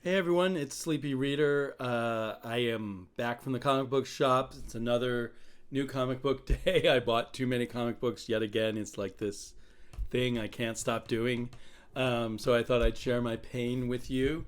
Hey everyone, it's Sleepy Reader. I am back from the comic book shop. It's another new comic book day. I bought too many comic books yet again. It's like this thing I can't stop doing. So I thought I'd share my pain with you.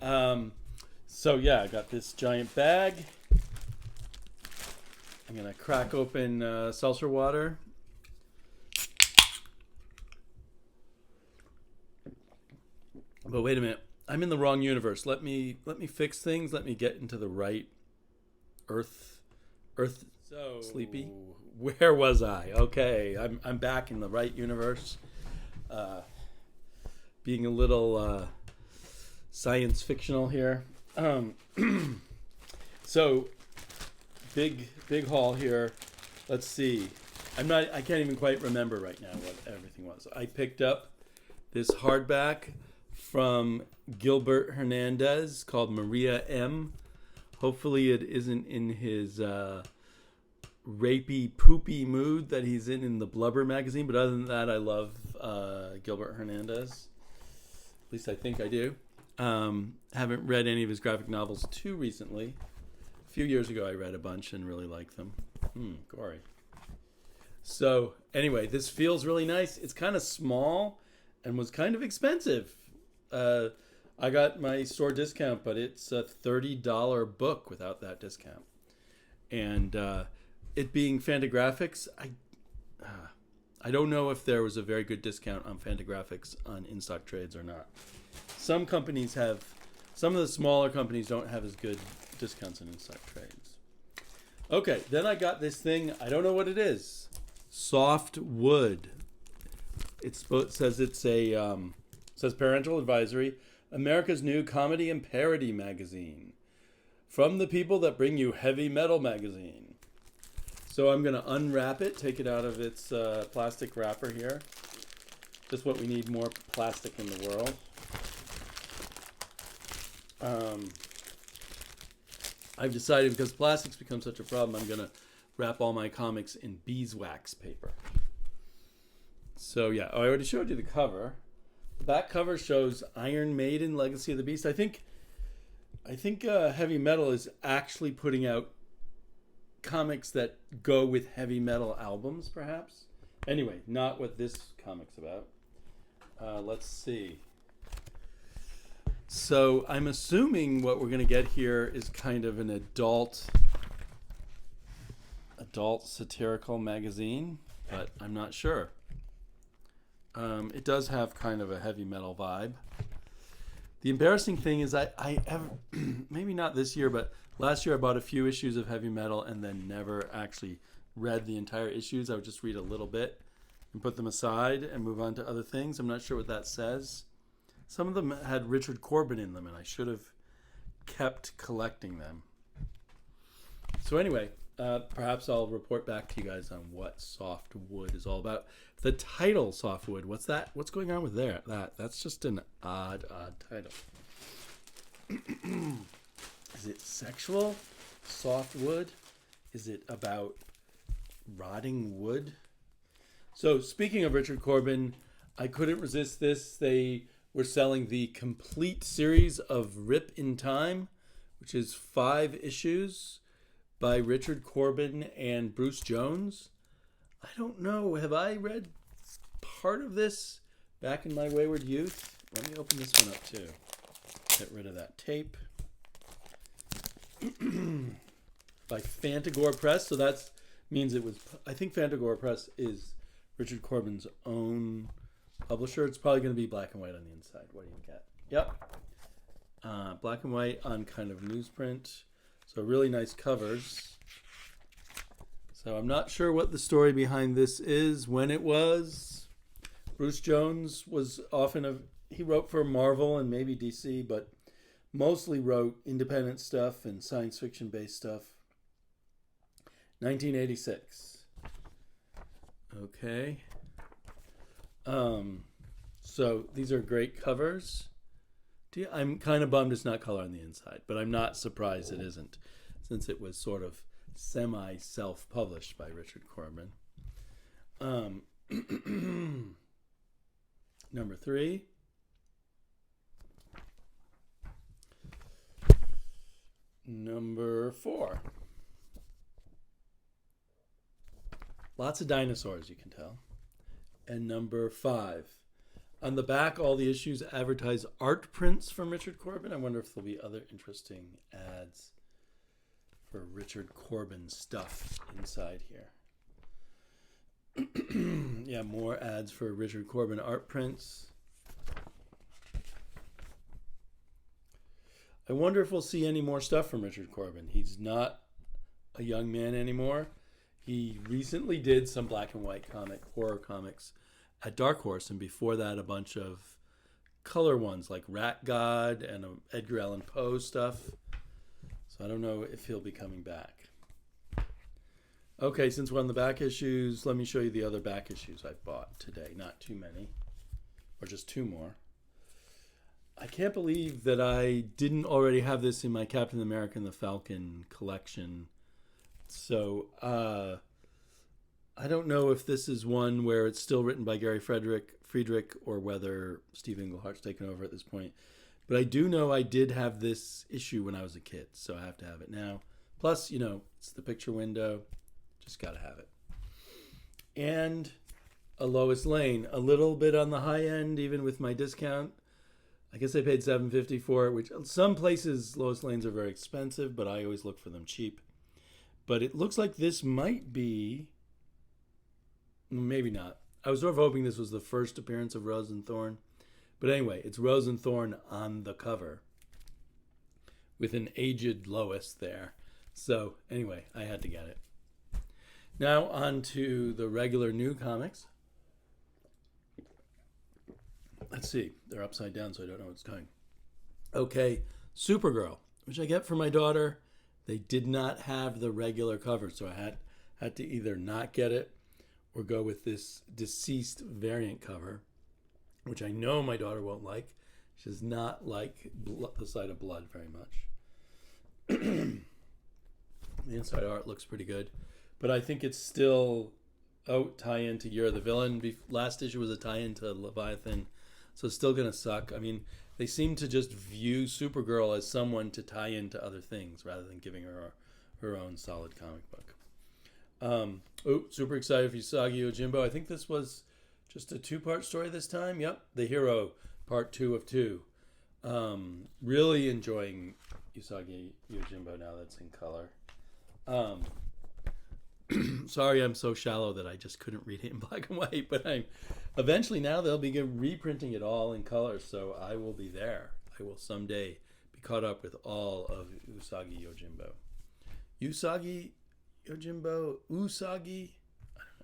I got this giant bag. I'm gonna crack open seltzer water. But wait a minute. I'm in the wrong universe. Let me fix things. Let me get into the right Earth Sleepy. Where was I? Okay, I'm back in the right universe. Being a little science fictional here. So big haul here. Let's see. I can't even quite remember right now what everything was. I picked up this hardback from Gilbert Hernandez called Maria M. Hopefully it isn't in his rapey, poopy mood that he's in the Blubber magazine. But other than that, I love Gilbert Hernandez. At least I think I do. Haven't read any of his graphic novels too recently. A few years ago, I read a bunch and really liked them. Gory. So anyway, this feels really nice. It's kind of small and was kind of expensive. I got my store discount, but it's a $30 book without that discount. And it being Fantagraphics, I don't know if there was a very good discount on Fantagraphics on in-stock trades or not. Some of the smaller companies don't have as good discounts on in-stock trades. Okay, then I got this thing. I don't know what it is. Softwood. It says it's a says parental advisory. America's new comedy and parody magazine from the people that bring you Heavy Metal magazine. So I'm going to unwrap it, take it out of its plastic wrapper here. Just what we need, more plastic in the world. I've decided because plastics become such a problem, I'm going to wrap all my comics in beeswax paper. So yeah, I already showed you the cover. The back cover shows Iron Maiden, Legacy of the Beast. I think Heavy Metal is actually putting out comics that go with heavy metal albums, perhaps. Anyway, not what this comic's about. Let's see. So I'm assuming what we're going to get here is kind of an adult satirical magazine, but I'm not sure. It does have kind of a heavy metal vibe. The embarrassing thing is I maybe not this year, but last year I bought a few issues of Heavy Metal and then never actually read the entire issues. I would just read a little bit and put them aside and move on to other things. I'm not sure what that says. Some of them had Richard Corbin in them, and I should have kept collecting them. So anyway, perhaps I'll report back to you guys on what Softwood is all about. The title, Softwood, what's that? What's going on with that's just an odd title. Is it sexual? Softwood? Is it about rotting wood? So speaking of Richard Corbin, I couldn't resist this. They were selling the complete series of Rip in Time, which is 5 issues by Richard Corbin and Bruce Jones. I don't know. Have I read part of this back in my wayward youth? Let me open this one up too. Get rid of that tape. By Fantagore Press. So that means it was, I think Fantagore Press is Richard Corbin's own publisher. It's probably going to be black and white on the inside. What do you get? Yep. Black and white on kind of newsprint. So really nice covers. So I'm not sure what the story behind this is, when it was. Bruce Jones was he wrote for Marvel and maybe DC, but mostly wrote independent stuff and science fiction based stuff. 1986. Okay. So these are great covers. I'm kind of bummed it's not color on the inside, but I'm not surprised it isn't, since it was sort of semi-self-published by Richard Corbin. Number 3. Number 4. Lots of dinosaurs, you can tell. And number 5. On the back, all the issues advertise art prints from Richard Corbin. I wonder if there'll be other interesting ads for Richard Corbin stuff inside here. Yeah, more ads for Richard Corbin art prints. I wonder if we'll see any more stuff from Richard Corbin. He's not a young man anymore. He recently did some black and white horror comics at Dark Horse, and before that a bunch of color ones like Rat God and Edgar Allan Poe stuff. So I don't know if he'll be coming back. Okay, since we're on the back issues, let me show you the other back issues I've bought today. Not too many, or just 2 more. I can't believe that I didn't already have this in my Captain America and the Falcon collection. So I don't know if this is one where it's still written by Gary Friedrich or whether Steve Englehart's taken over at this point. But I do know I did have this issue when I was a kid, so I have to have it now. Plus, it's the picture window. Just got to have it. And a Lois Lane, a little bit on the high end, even with my discount. I guess I paid $7.50 for it, which some places Lois Lanes are very expensive, but I always look for them cheap. But it looks like this might be, maybe not. I was sort of hoping this was the first appearance of Rose and Thorn. But anyway, it's Rose and Thorn on the cover with an aged Lois there. So anyway, I had to get it. Now on to the regular new comics. Let's see. They're upside down, so I don't know what's coming. Okay, Supergirl, which I get for my daughter. They did not have the regular cover, so I had to either not get it or go with this deceased variant cover, which I know my daughter won't like. She does not like the sight of blood very much. The inside art looks pretty good, but I think it's still tie-in to You're the Villain. Last issue was a tie-in to Leviathan, so it's still going to suck. I mean, they seem to just view Supergirl as someone to tie into other things rather than giving her own solid comic book. Super excited for Usagi Yojimbo. I think this was just a 2-part story this time. Yep, The Hero, part 2 of 2. Really enjoying Usagi Yojimbo now that's in color. Sorry I'm so shallow that I just couldn't read it in black and white, but eventually now they'll be reprinting it all in color, so I will be there. I will someday be caught up with all of Usagi Yojimbo. Usagi Yojimbo? Usagi? I don't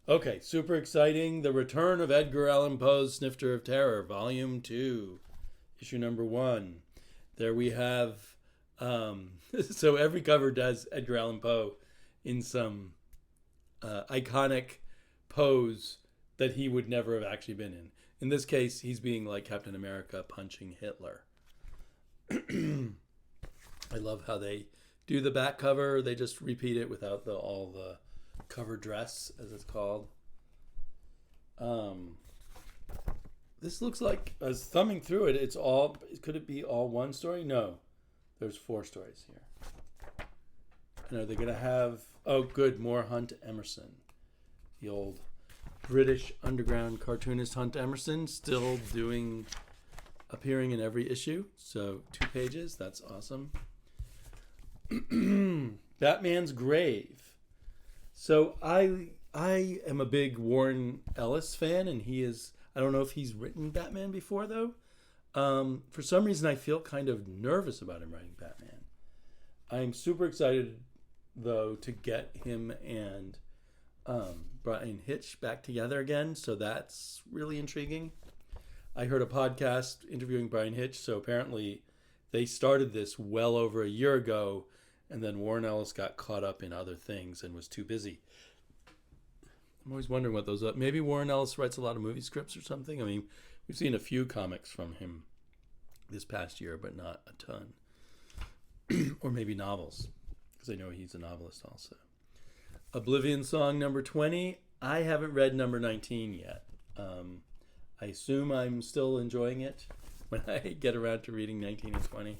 know. Okay, super exciting. The Return of Edgar Allan Poe's Snifter of Terror, Volume 2, issue number 1. There we have, so every cover does Edgar Allan Poe in some iconic pose that he would never have actually been in. In this case, he's being like Captain America punching Hitler. I love how they do the back cover. They just repeat it without all the cover dress, as it's called. This looks like, as thumbing through it, could it be all one story? No, there's 4 stories here. And are they going to have, more Hunt Emerson. The old British underground cartoonist Hunt Emerson, still appearing in every issue. So 2 pages, that's awesome. Batman's Grave. So I am a big Warren Ellis fan, and I don't know if he's written Batman before, though. For some reason, I feel kind of nervous about him writing Batman. I'm super excited, though, to get him and Brian Hitch back together again, so that's really intriguing. I heard a podcast interviewing Brian Hitch, so apparently they started this well over a year ago, and then Warren Ellis got caught up in other things and was too busy. I'm always wondering what those are. Maybe Warren Ellis writes a lot of movie scripts or something. I mean, we've seen a few comics from him this past year, but not a ton. Or maybe novels, because I know he's a novelist also. Oblivion Song number 20. I haven't read number 19 yet. I assume I'm still enjoying it when I get around to reading 19 and 20.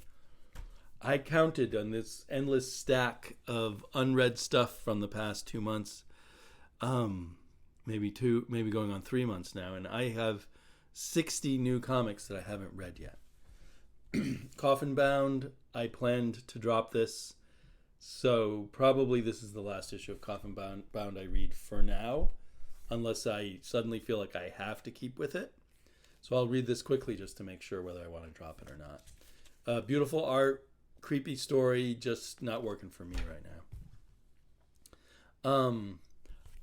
I counted on this endless stack of unread stuff from the past 2 months, maybe going on 3 months now, and I have 60 new comics that I haven't read yet. Coffin Bound, I planned to drop this, so probably this is the last issue of Coffin Bound I read for now, unless I suddenly feel like I have to keep with it. So I'll read this quickly just to make sure whether I want to drop it or not. Beautiful art, creepy story, just not working for me right now.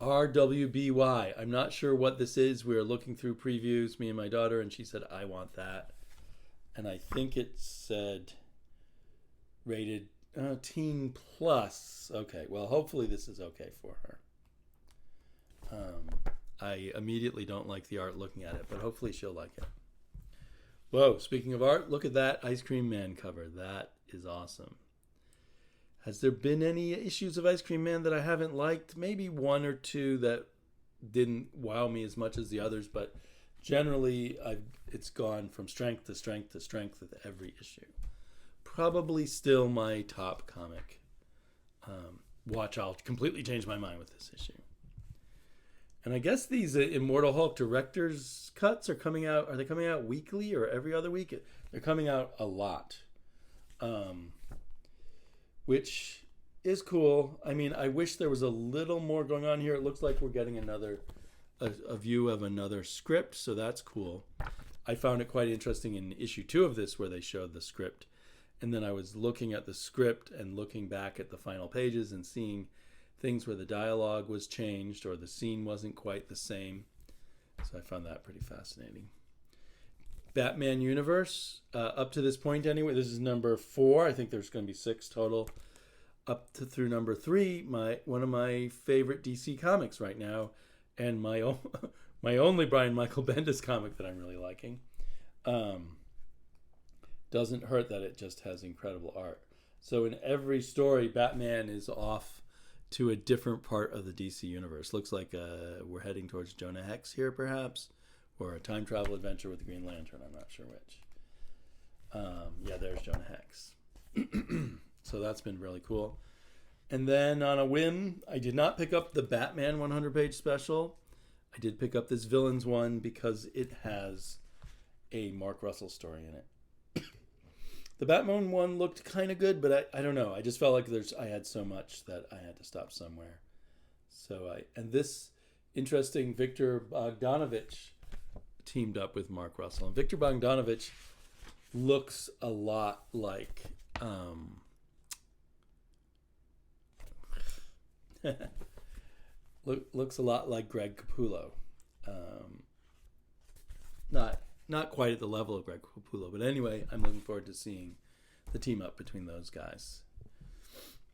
RWBY, I'm not sure what this is. We were looking through previews, me and my daughter, and she said, I want that. And I think it said rated teen plus. Okay, well, hopefully this is okay for her. I immediately don't like the art looking at it, but hopefully she'll like it. Whoa, speaking of art, look at that Ice Cream Man cover. That is awesome. Has there been any issues of Ice Cream Man that I haven't liked? Maybe one or two that didn't wow me as much as the others, but generally it's gone from strength to strength to strength with every issue. Probably still my top comic. Watch, I'll completely change my mind with this issue. And I guess these Immortal Hulk director's cuts are coming out. Are they coming out weekly or every other week? They're coming out a lot, which is cool. I mean, I wish there was a little more going on here. It looks like we're getting a view of another script, so that's cool. I found it quite interesting in issue 2 of this where they showed the script. And then I was looking at the script and looking back at the final pages and seeing things where the dialogue was changed or the scene wasn't quite the same. So I found that pretty fascinating. Batman Universe, up to this point anyway, this is number 4. I think there's going to be 6 total. Up to through number 3, one of my favorite DC comics right now, and my only Brian Michael Bendis comic that I'm really liking. Doesn't hurt that it just has incredible art. So in every story, Batman is off to a different part of the DC universe. Looks like we're heading towards Jonah Hex here, perhaps, or a time travel adventure with the Green Lantern. I'm not sure which. Yeah, there's Jonah Hex. So that's been really cool. And then on a whim, I did not pick up the Batman 100-page special. I did pick up this Villains one because it has a Mark Russell story in it. The Batman one looked kind of good, but I don't know. I just felt like I had so much that I had to stop somewhere. And this interesting Victor Bogdanovich teamed up with Mark Russell. And Victor Bogdanovich looks a lot like looks a lot like Greg Capullo. Not quite at the level of Greg Capullo, but anyway, I'm looking forward to seeing the team up between those guys.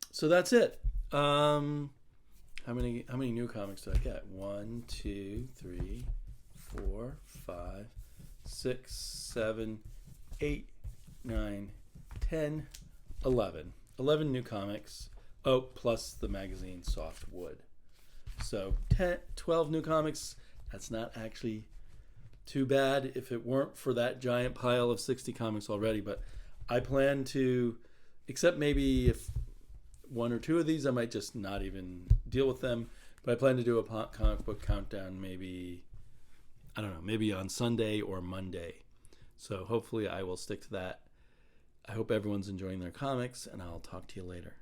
So that's it. How many new comics did I get? 1, 2, 3, 4, 5, 6, 7, 8, 9, 10, 11. 11 new comics. Oh, plus the magazine Softwood. So 12 new comics. That's not actually too bad if it weren't for that giant pile of 60 comics already, but I plan to, except maybe if 1 or 2 of these, I might just not even deal with them, but I plan to do a comic book countdown maybe on Sunday or Monday. So hopefully I will stick to that. I hope everyone's enjoying their comics, and I'll talk to you later.